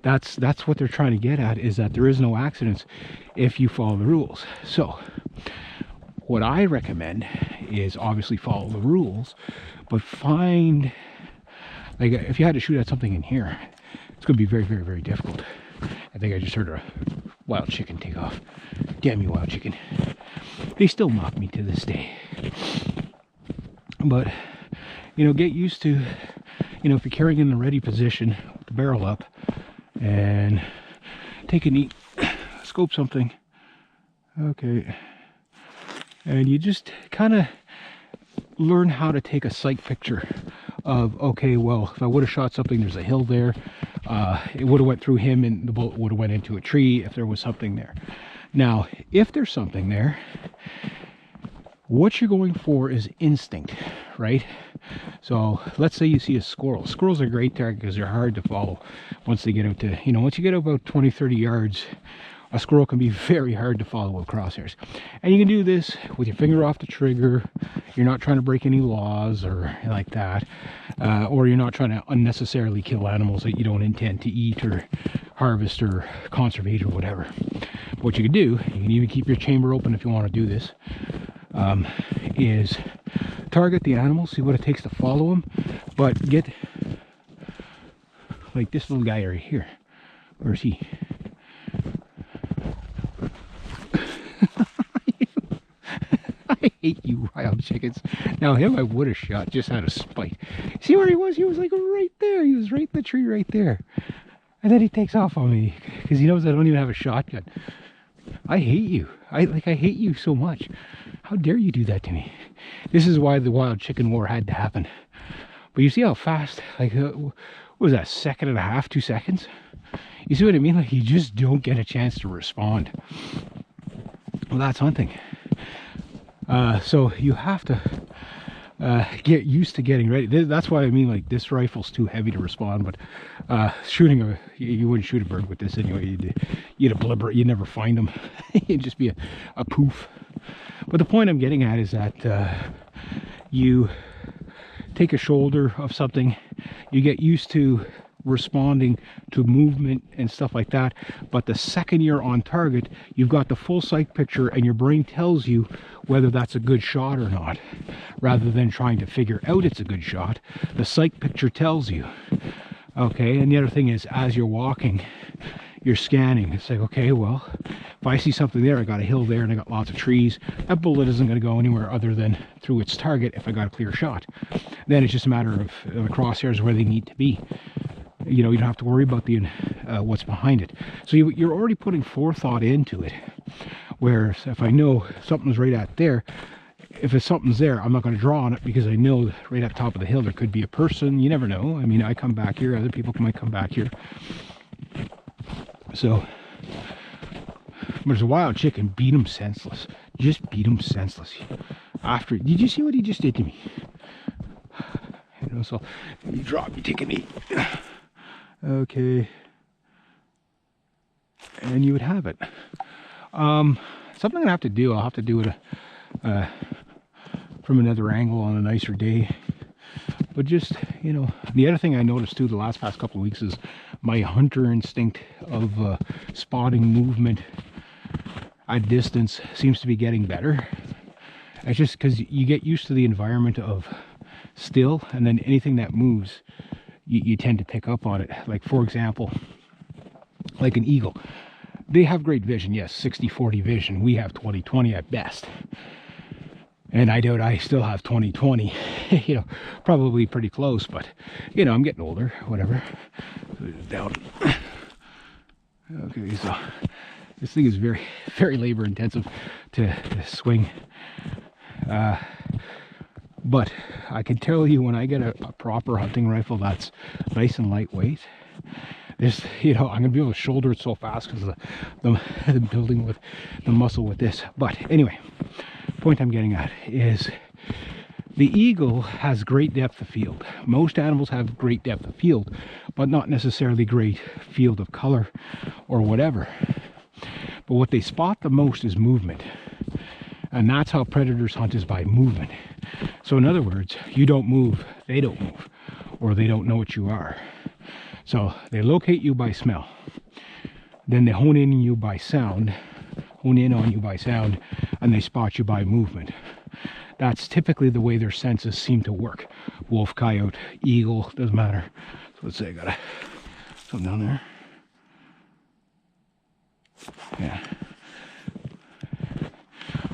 That's what they're trying to get at, is that there is no accidents if you follow the rules. So what I recommend is obviously follow the rules, but find, like, if you had to shoot at something in here, it's going to be very, very, very difficult. I think I just heard a wild chicken take off. Damn you, wild chicken. They still mock me to this day. But, you know, get used to, you know, if you're carrying in the ready position with the barrel up and take a neat scope something, okay, and you just kind of learn how to take a sight picture of, okay, well, if I would have shot something, there's a hill there, it would have went through him and the bullet would have went into a tree if there was something there. Now, if there's something there, what you're going for is instinct, right? So let's say you see a squirrel. Squirrels are a great target because they're hard to follow once they get out to, you know, once you get about 20-30 yards, a squirrel can be very hard to follow with crosshairs. And you can do this with your finger off the trigger. You're not trying to break any laws or like that, or you're not trying to unnecessarily kill animals that you don't intend to eat or harvest or conservate or whatever. What you can do, you can even keep your chamber open if you want to do this, is target the animal, see what it takes to follow them, but get like this little guy right here. Where's he? I hate you, wild chickens. Now him I would have shot just out of spite. See where he was? He was like right there. He was right in the tree right there. And then he takes off on me because he knows I don't even have a shotgun. I hate you. I hate you so much. How dare you do that to me? This is why the wild chicken war had to happen. But you see how fast, like, what was that, second and a half, 2 seconds? You see what I mean? Like, you just don't get a chance to respond. Well, that's hunting. So you have to get used to getting ready. That's why I mean, like, this rifle's too heavy to respond, but shooting you wouldn't shoot a bird with this anyway. You'd obliterate, you'd never find them. It'd just be a poof. But the point I'm getting at is that you take a shoulder of something, you get used to responding to movement and stuff like that, but the second you're on target, you've got the full sight picture and your brain tells you whether that's a good shot or not. Rather than trying to figure out it's a good shot, the sight picture tells you. Okay, and the other thing is, as you're walking, you're scanning. It's like, okay, well, if I see something there, I got a hill there and I got lots of trees, that bullet isn't going to go anywhere other than through its target if I got a clear shot. Then it's just a matter of the crosshairs where they need to be. You know, you don't have to worry about the what's behind it. So you're already putting forethought into it. Whereas if I know something's right at there, if something's there, I'm not going to draw on it because I know right at the top of the hill there could be a person. You never know. I mean, I come back here, other people might come back here. So, there's a wild chicken, beat him senseless. Just beat him senseless. After, did you see what he just did to me? You know, so you drop, you take a knee. Okay. And you would have it. Something I'm gonna have to do, I'll have to do it from another angle on a nicer day. But just, you know, the other thing I noticed too the past couple of weeks is my hunter instinct of spotting movement at distance seems to be getting better. It's just because you get used to the environment of still, and then anything that moves, you tend to pick up on it. Like, for example, like an eagle. They have great vision, yes, 60-40 vision. We have 20-20 at best. And I doubt I still have 20-20, you know, probably pretty close, but, you know, I'm getting older, whatever. Down. Okay, so this thing is very, very labor intensive to swing. But I can tell you, when I get a proper hunting rifle that's nice and lightweight, there's, you know, I'm gonna be able to shoulder it so fast because the building with the muscle with this. But anyway, point I'm getting at is the eagle has great depth of field. Most animals have great depth of field, but not necessarily great field of color or whatever. But what they spot the most is movement. And that's how predators hunt, is by movement. So in other words, you don't move, they don't move, or they don't know what you are. So they locate you by smell, then they hone in on you by sound, and they spot you by movement. That's typically the way their senses seem to work. Wolf, coyote, eagle, doesn't matter. So let's say I got something down there. Yeah.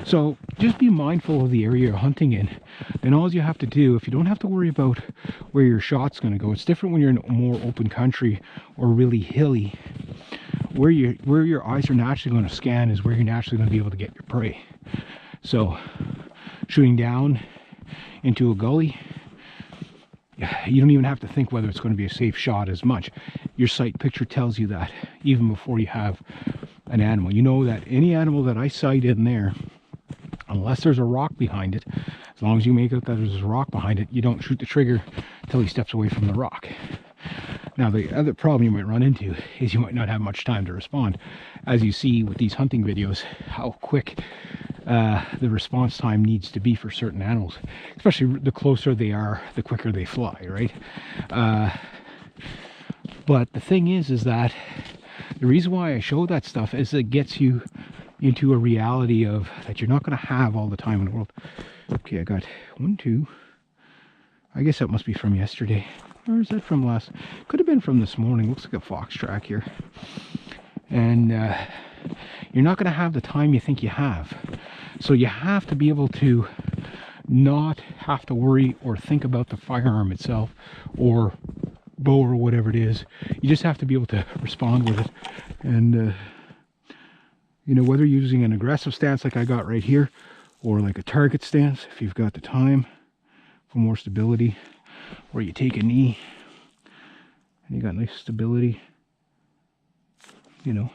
So just be mindful of the area you're hunting in. Then all you have to do, if you don't have to worry about where your shot's going to go, it's different when you're in more open country or really hilly. Where your eyes are naturally going to scan is where you're naturally going to be able to get your prey. So shooting down into a gully, you don't even have to think whether it's going to be a safe shot as much. Your sight picture tells you that even before you have an animal. You know that any animal that I sight in there, unless there's a rock behind it, as long as you make out that there's a rock behind it, you don't shoot the trigger until he steps away from the rock. Now, the other problem you might run into is you might not have much time to respond. As you see with these hunting videos, how quick the response time needs to be for certain animals. Especially the closer they are, the quicker they fly, right? But the thing is that the reason why I show that stuff is it gets you into a reality of that you're not going to have all the time in the world. Okay, I got 1, 2. I guess that must be from yesterday. Or is that from last? Could have been from this morning. Looks like a fox track here. And you're not going to have the time you think you have. So you have to be able to not have to worry or think about the firearm itself or bow or whatever it is. You just have to be able to respond with it. And you know, whether you're using an aggressive stance like I got right here, or like a target stance, if you've got the time for more stability, or you take a knee and you got nice stability, you know,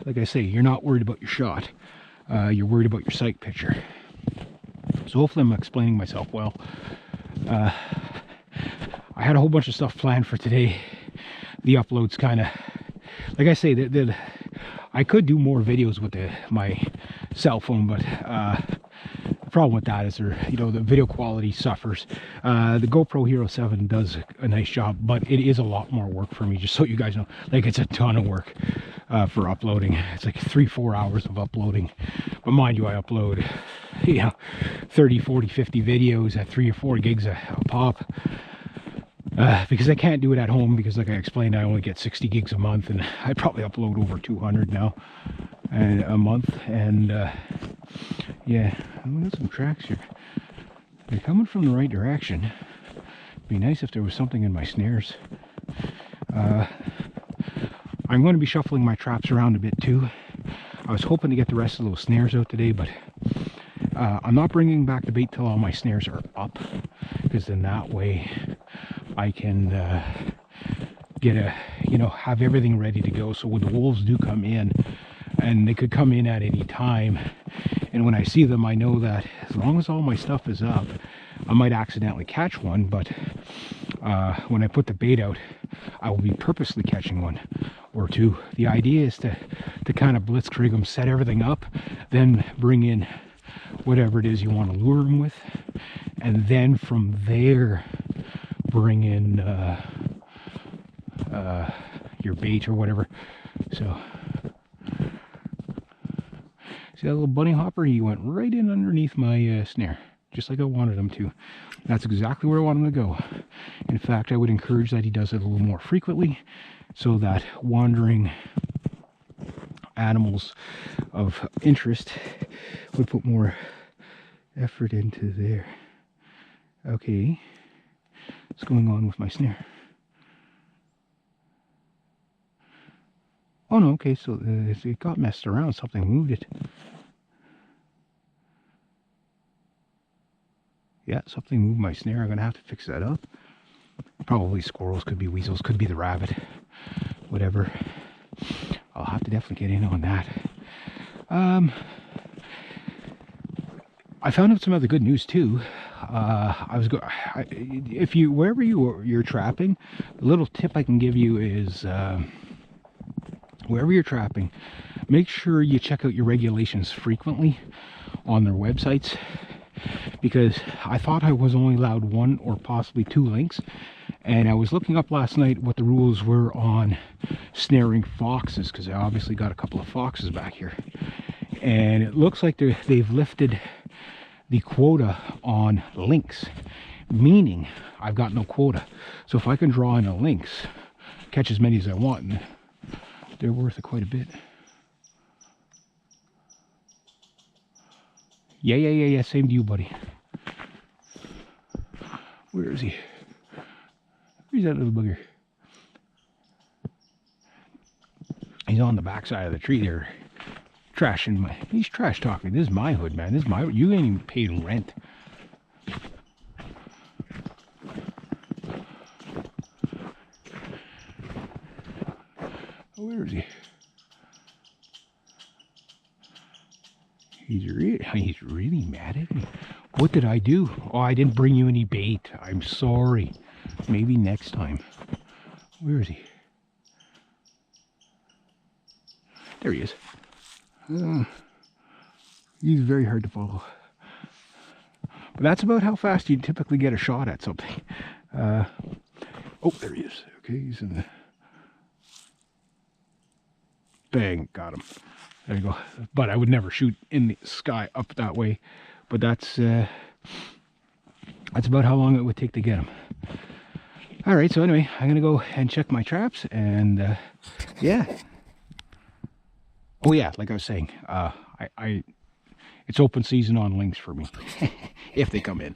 like I say, you're not worried about your shot. You're worried about your sight picture. So hopefully I'm explaining myself well. I had a whole bunch of stuff planned for today. The upload's kind of, like I say, I could do more videos with my cell phone, but the problem with that is you know, the video quality suffers. The GoPro Hero 7 does a nice job, but it is a lot more work for me, just so you guys know. Like, it's a ton of work for uploading. It's like 3-4 hours of uploading. But mind you, I upload, you know, 30, 40, 50 videos at 3 or 4 gigs a pop. Because I can't do it at home, because like I explained, I only get 60 gigs a month, and I probably upload over 200 now a month. And yeah, we got some tracks here. They're coming from the right direction. It'd be nice if there was something in my snares. I'm going to be shuffling my traps around a bit too. I was hoping to get the rest of those snares out today, but I'm not bringing back the bait till all my snares are up, because then that way I can get you know, have everything ready to go. So when the wolves do come in, and they could come in at any time, and when I see them, I know that as long as all my stuff is up, I might accidentally catch one, but when I put the bait out, I will be purposely catching one or two. The idea is to kind of blitzkrieg them, set everything up, then bring in whatever it is you want to lure them with, and then from there bring in your bait or whatever. So see that little bunny hopper? He went right in underneath my snare, just like I wanted him to. That's exactly where I want him to go. In fact, I would encourage that he does it a little more frequently, so that wandering animals of interest would put more effort into there. Okay, what's going on with my snare? Oh no, okay, so it got messed around, something moved it. Yeah, something moved my snare. I'm gonna have to fix that up. Probably squirrels, could be weasels, could be the rabbit, whatever. I'll have to definitely get in on that. I found out some other good news too. If you, wherever you're trapping, a little tip I can give you is wherever you're trapping, make sure you check out your regulations frequently on their websites, because I thought I was only allowed 1 or possibly 2 links, And I was looking up last night what the rules were on snaring foxes, because I obviously got a couple of foxes back here. And it looks like they've lifted the quota on lynx, meaning I've got no quota. So if I can draw in a lynx, catch as many as I want, and they're worth quite a bit. Yeah, same to you, buddy. Where is he? Where's that little bugger? He's on the backside of the tree there, trashing my. He's trash talking. This is my hood, man. This is my. You ain't even paying rent. Where is he? He's really mad at me. What did I do? Oh, I didn't bring you any bait. I'm sorry. Maybe next time. Where is he? There he is. He's very hard to follow. But that's about how fast you typically get a shot at something. Oh, there he is. Okay, he's in the... Bang, got him. There you go. But I would never shoot in the sky up that way. But that's about how long it would take to get him. All right, so anyway, I'm gonna go and check my traps, and yeah. Oh yeah, like I was saying, it's open season on lynx for me if they come in.